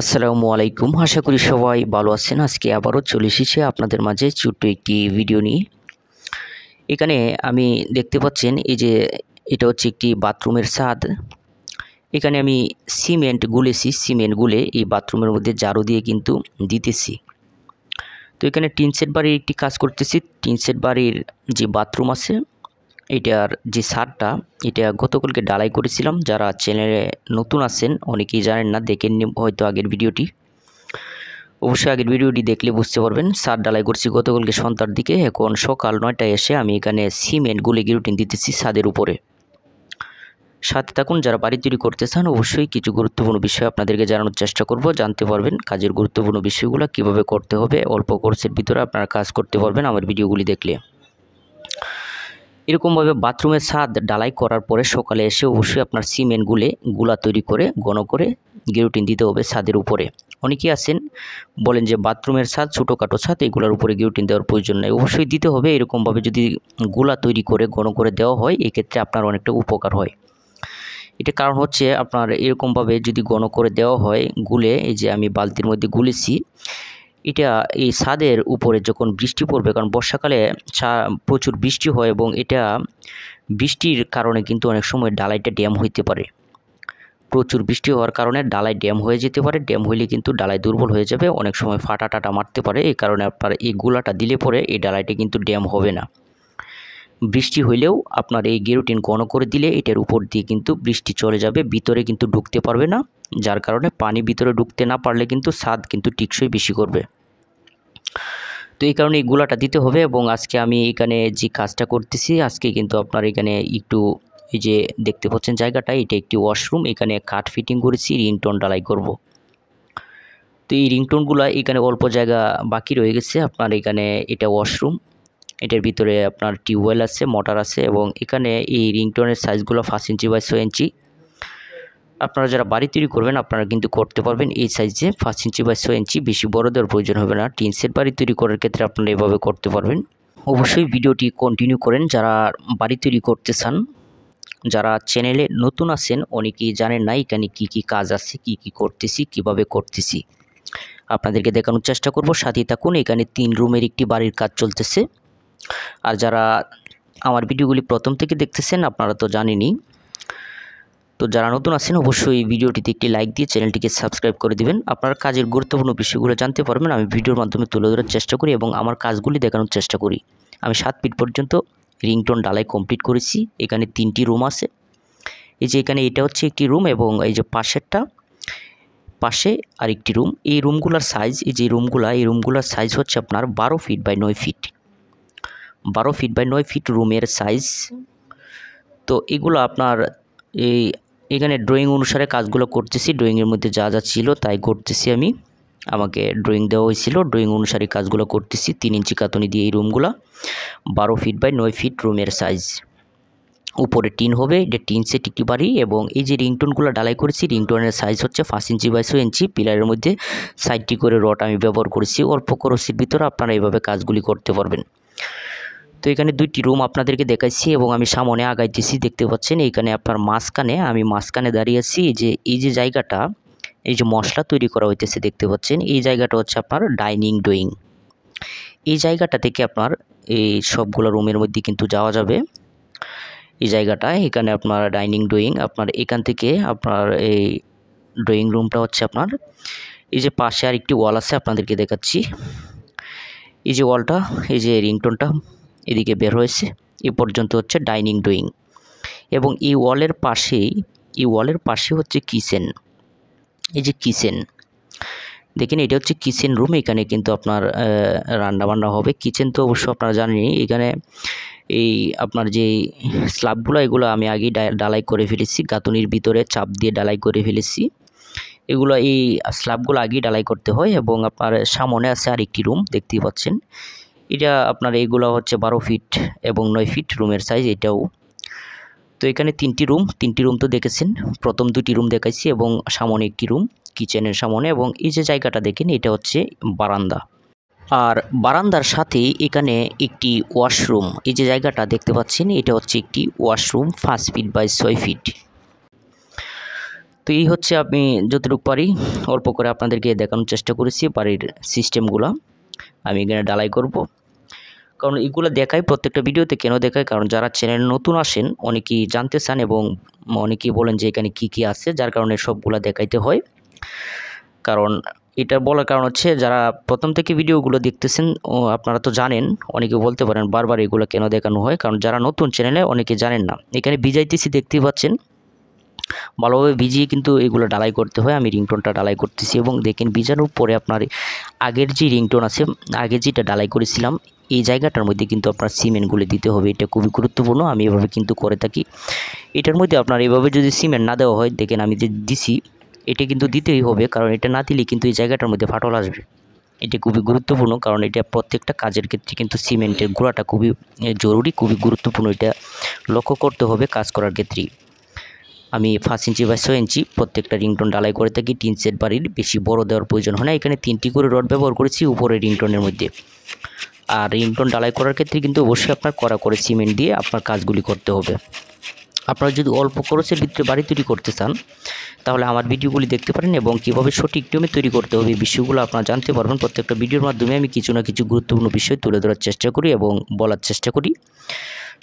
আসসালামু আলাইকুম। আশা করি সবাই ভালো আছেন। আজকে আবারও চলে এসেছি আপনাদের মাঝে ছোট্ট একটি ভিডিও নিয়ে। এখানে আমি দেখতে পাচ্ছেন এই যে এটা হচ্ছে একটি বাথরুমের ছাদ। এখানে আমি সিমেন্ট গুলেছি, সিমেন্ট গুলে এই বাথরুমের মধ্যে ঝাড়ু দিয়ে কিন্তু দিতেছি। তো এখানে টিন সেট বাড়ির একটি কাজ করতেছি। টিন সেট বাড়ির যে বাথরুম আছে এটার যে ছাদটা এটা গতকালকে ঢালাই করেছিলাম। যারা চ্যানেলে নতুন আছেন অনেকেই জানেন না, দেখেন হয়তো আগের ভিডিওটি। অবশ্যই আগের ভিডিওটি দেখলে বুঝতে পারবেন। ছাদ ঢালাই করছি গতকালকে সন্ধ্যার দিকে। এখন সকাল 9টায় এসে আমি এখানে সিমেন্ট গুলে গিরুটিন দিতেছি ছাদের উপরে। সাথে থাকুন, যারা বাড়ি তৈরি করতে চান অবশ্যই কিছু গুরুত্বপূর্ণ বিষয় আপনাদেরকে জানানোর চেষ্টা করব। জানতে পারবেন কাজের গুরুত্বপূর্ণ বিষয়গুলো কিভাবে করতে হবে। অল্প কোর্সের ভিতরে আপনারা কাজ করতে পারবেন আমার ভিডিওগুলি দেখলে। এরকমভাবে বাথরুমের ছাদ ঢালাই করার পরে সকালে এসে অবশ্যই আপনার সিমেন্ট গুলা তৈরি করে ঘন করে গিরুটিন দিতে হবে ছাদের উপরে। অনেকেই আছেন বলেন যে বাথরুমের ছাদ ছোটোখাটো ছাদ, এগুলোর উপরে গিরুটিন দেওয়ার প্রয়োজন নেই। অবশ্যই দিতে হবে। এরকমভাবে যদি গুলা তৈরি করে ঘন করে দেওয়া হয় এক্ষেত্রে আপনার অনেকটা উপকার হয়। এটা কারণ হচ্ছে আপনার এরকমভাবে যদি ঘন করে দেওয়া হয় গুলে, এই যে আমি বালতির মধ্যে গুলেছি, এটা এই ছাদের উপরে যখন বৃষ্টি পড়বে, কারণ বর্ষাকালে প্রচুর বৃষ্টি হয় এবং এটা বৃষ্টির কারণে কিন্তু অনেক সময় ডালাইটা ড্যাম হইতে পারে। প্রচুর বৃষ্টি হওয়ার কারণে ডালাই ড্যাম হয়ে যেতে পারে। ড্যাম হইলে কিন্তু ডালাই দুর্বল হয়ে যাবে, অনেক সময় ফাটা টাটা মারতে পারে। এই কারণে আপনার এই গুলাটা দিলে পরে এই ডালাইটা কিন্তু ড্যাম হবে না। বৃষ্টি হইলেও আপনার এই গিরুটিন ঘন করে দিলে এটার উপর দিয়ে কিন্তু বৃষ্টি চলে যাবে, ভিতরে কিন্তু ঢুকতে পারবে না। যার কারণে পানি ভিতরে ঢুকতে না পারলে কিন্তু ছাদ কিন্তু টিকসই বেশি করবে। তো এই কারণে এই গুলাটা দিতে হবে। এবং আজকে আমি এখানে যে কাজটা করতেছি, আজকে কিন্তু আপনার এখানে একটু এই যে দেখতে পাচ্ছেন জায়গাটা, এটা একটি ওয়াশরুম। এখানে কাঠ ফিটিং করেছি, রিংটোন ঢালাই করব। তো এই রিংটোনগুলো এখানে অল্প জায়গা বাকি রয়ে গেছে। আপনার এখানে এটা ওয়াশরুম, এটার ভিতরে আপনার টিউবওয়েল আছে, মোটর আছে এবং এখানে এই রিংটোনের সাইজগুলো 5 ইঞ্চি বাই 6 ইঞ্চি। আপনারা যারা বাড়ি তৈরি করবেন আপনারা কিন্তু করতে পারবেন এই সাইজে 5 ইঞ্চি বাই 6 ইঞ্চি, বেশি বড় দেওয়ার প্রয়োজন হবে না। টিন সেট বাড়ি তৈরি করার ক্ষেত্রে আপনারা এভাবে করতে পারবেন। অবশ্যই ভিডিওটি কন্টিনিউ করেন যারা বাড়ি তৈরি করতে চান। যারা চ্যানেলে নতুন আছেন অনেকেই জানেন না এখানে কি কি কাজ আছে, কি কি করতেছি, কিভাবে করতেছি, আপনাদেরকে দেখানোর চেষ্টা করব। সাথে থাকুন। এখানে 3 রুমের একটি বাড়ির কাজ চলতেছে। আর যারা আমার ভিডিওগুলি প্রথম থেকে দেখতেছেন আপনারা তো জানেনই। তো যারা নতুন আছেন অবশ্যই ভিডিওটিতে একটি লাইক দিয়ে চ্যানেলটিকে সাবস্ক্রাইব করে দিবেন। আপনার কাজের গুরুত্বপূর্ণ বিষয়গুলো জানতে পারবেন। আমি ভিডিওর মাধ্যমে তুলে ধরার চেষ্টা করি এবং আমার কাজগুলি দেখানোর চেষ্টা করি। আমি 7 ফিট পর্যন্ত রিংটোন ঢালাই কমপ্লিট করেছি। এখানে 3টি রুম আছে। এই যে এখানে এটা হচ্ছে একটি রুম এবং এই যে পাশে আরেকটি রুম। এই রুমগুলোর সাইজ, এই যে এই রুমগুলোর সাইজ হচ্ছে আপনার 12 feet by 9 feet. 12 feet by 9 feet রুমের সাইজ। তো এগুলো আপনার এখানে ড্রয়িং অনুসারে কাজগুলো করতেছি। ড্রয়িংয়ের মধ্যে যা যা ছিল তাই করতেছি আমি। আমাকে ড্রয়িং দেওয়া হয়েছিল, ড্রয়িং অনুসারে কাজগুলো করতেছি। 3 ইঞ্চি কাতুনি দিয়ে এই রুমগুলো 12 ফিট বাই 9 ফিট রুমের সাইজ। উপরে টিন হবে, এটা টিন সেট একটি বাড়ি। এবং এই যে রিংটোনগুলো ঢালাই করেছি, রিংটোনের সাইজ হচ্ছে 5 ইঞ্চি বাই 6 ইঞ্চি। পিলারের মধ্যে 60টি করে রড আমি ব্যবহার করেছি। অল্প খরচের ভিতরে আপনারা এইভাবে কাজগুলি করতে পারবেন। তো এখানে 2টি রুম আপনাদেরকে দেখাচ্ছি এবং আমি সামনে আগাইতেছি। দেখতে পাচ্ছেন এখানে আপনার আমি মাঝখানে দাঁড়িয়ে আছি। এই যে জায়গাটা, এই যে মশলা তৈরি করা হইতেছে দেখতে পাচ্ছেন, এই জায়গাটা হচ্ছে আপনার ডাইনিং ড্রয়িং। এই জায়গাটা থেকে আপনার এই সবগুলো রুমের মধ্যে কিন্তু যাওয়া যাবে। এই জায়গাটা এখানে আপনার ডাইনিং ড্রয়িং, আপনার এখান থেকে আপনার এই ড্রয়িং রুমটা হচ্ছে আপনার এই যে পাশে আর একটি ওয়াল আছে আপনাদেরকে দেখাচ্ছি। এই যে ওয়ালটা, এই যে রিংটোনটা এদিকে বের হয়েছে, এ পর্যন্ত হচ্ছে ডাইনিং ড্রয়িং। এবং এই ওয়ালের পাশে হচ্ছে কিচেন। এই যে কিচেন দেখেন, এটা হচ্ছে কিচেন রুম। এখানে কিন্তু আপনার রান্না বান্না হবে। কিচেন তো অবশ্য আপনারা জানেনই। এখানে এই আপনার যে স্ল্যাবগুলো এগুলো আমি আগেই ঢালাই করে ফেলেছি, গাঁথুনির ভিতরে চাপ দিয়ে ঢালাই করে ফেলেছি। এগুলো এই স্ল্যাবগুলো আগেই ঢালাই করতে হয়। এবং আপনার সামনে আছে আরেকটি রুম দেখতেই পাচ্ছেন। এটা আপনার এইগুলো হচ্ছে 12 ফিট এবং 9 ফিট রুমের সাইজ এটাও। তো এখানে 3টি রুম তো দেখেছেন। প্রথম 2টি রুম দেখাইছি এবং সামনে একটি রুম কিচেনের সামনে। এবং এই যে জায়গাটা দেখেন এটা হচ্ছে বারান্দা। আর বারান্দার সাথেই এখানে একটি ওয়াশরুম। এই যে জায়গাটা দেখতে পাচ্ছেন এটা হচ্ছে একটি ওয়াশরুম 5 ফিট বাই 6 ফিট। তো এই হচ্ছে আমি যতটুকু পারি অল্প করে আপনাদেরকে দেখানোর চেষ্টা করেছি বাড়ির সিস্টেমগুলো। আমি এখানে ঢালাই করব, কারণ এগুলো দেখাই প্রত্যেকটা ভিডিওতে। কেন দেখায়? কারণ যারা চ্যানেলে নতুন আসেন অনেকেই জানতে চান এবং অনেকেই বলেন যে এখানে কি আছে, যার কারণে সবগুলা দেখাইতে হয়। কারণ এটা বলার কারণ হচ্ছে যারা প্রথম থেকে ভিডিওগুলো দেখতেছেন আপনারা তো জানেন, অনেকে বলতে পারেন বারবার এগুলো কেন দেখানো হয়। কারণ যারা নতুন চ্যানেলে অনেকে জানেন না। এখানে ভিজাইতেছি দেখতেই পাচ্ছেন, ভালোভাবে ভিজিয়ে কিন্তু এগুলো ঢালাই করতে হয়। আমি রিংটোনটা ঢালাই করতেছি এবং দেখেন ভিজানোর পরে আপনার আগের যে রিংটোন আছে, আগে যেটা ঢালাই করেছিলাম এই জায়গাটার মধ্যে কিন্তু আপনার সিমেন্টগুলো দিতে হবে। এটা খুবই গুরুত্বপূর্ণ, আমি এভাবে কিন্তু করে থাকি। এটার মধ্যে আপনার এভাবে যদি সিমেন্ট না দেওয়া হয়, দেখেন আমি যে দিছি এটা কিন্তু দিতেই হবে, কারণ এটা না দিলে কিন্তু এই জায়গাটার মধ্যে ফাটল আসবে। এটা খুবই গুরুত্বপূর্ণ, কারণ এটা প্রত্যেকটা কাজের ক্ষেত্রে কিন্তু সিমেন্টের গুঁড়াটা খুবই জরুরি, খুবই গুরুত্বপূর্ণ। এটা লক্ষ্য করতে হবে কাজ করার ক্ষেত্রেই। আমি 5 ইঞ্চি বা 6 ইঞ্চি প্রত্যেকটা রিংটোন ঢালাই করে থাকি। টিন সেট বাড়ির বেশি বড় দেওয়ার প্রয়োজন হয় না। এখানে 3টি করে রড ব্যবহার করেছি উপরে রিংটোনের মধ্যে। আর রিংটোন ঢালাই করার ক্ষেত্রে কিন্তু অবশ্যই আপনার কড়া করে সিমেন্ট দিয়ে আপনার কাজগুলি করতে হবে। আপনারা যদি অল্প খরচের ভিতরে বাড়ি তৈরি করতে চান তাহলে আমার ভিডিওগুলি দেখতে পারেন এবং কীভাবে সঠিক নিয়মে তৈরি করতে হবে এই বিষয়গুলো আপনারা জানতে পারবেন। প্রত্যেকটা ভিডিওর মাধ্যমে আমি কিছু না কিছু গুরুত্বপূর্ণ বিষয় তুলে ধরার চেষ্টা করি এবং বলার চেষ্টা করি।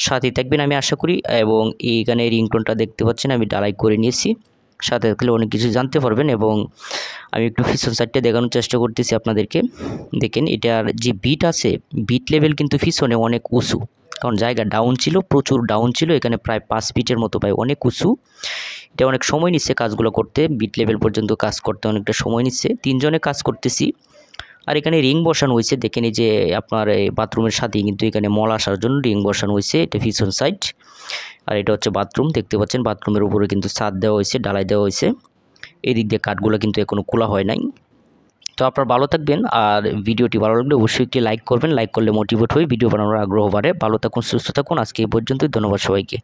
সাথে থাকবেন আমি আশা করি। এবং এইখানে রিংটোনটা দেখতে পাচ্ছেন আমি ঢালাই করে নিয়েছি। সাথে থাকলে অনেক কিছু জানতে পারবেন। এবং আমি একটু পিছন সাইডটা দেখানোর চেষ্টা করতেছি আপনাদেরকে। দেখেন এটার যে বিট আছে, বিট লেভেল কিন্তু পিছনে অনেক উঁচু, কারণ জায়গা ডাউন ছিল, প্রচুর ডাউন ছিল। এখানে প্রায় 5 ফিটের মতো পাই, অনেক উঁচু। এটা অনেক সময় নিচ্ছে কাজগুলো করতে, বিট লেভেল পর্যন্ত কাজ করতে অনেকটা সময় নিচ্ছে। 3 জনে কাজ করতেছি। আর এখানে রিং বসানো হয়েছে, দেখেন এই যে আপনার এই বাথরুমের সাথেই কিন্তু এখানে মল আসার জন্য রিং বসানো হয়েছে। এটা পিছন সাইড, আর এটা হচ্ছে বাথরুম। দেখতে পাচ্ছেন বাথরুমের উপরে কিন্তু ছাদ দেওয়া হয়েছে, ঢালাই দেওয়া হয়েছে। এই দিক দিয়ে কাঠগুলো কিন্তু এখনও খোলা হয় নাই। তো আপনারা ভালো থাকবেন, আর ভিডিওটি ভালো লাগলে অবশ্যই একটি লাইক করবেন। লাইক করলে মোটিভেট হয়ে ভিডিও বানানোর আগ্রহ বাড়ে। ভালো থাকুন, সুস্থ থাকুন। আজকে এই পর্যন্তই। ধন্যবাদ সবাইকে।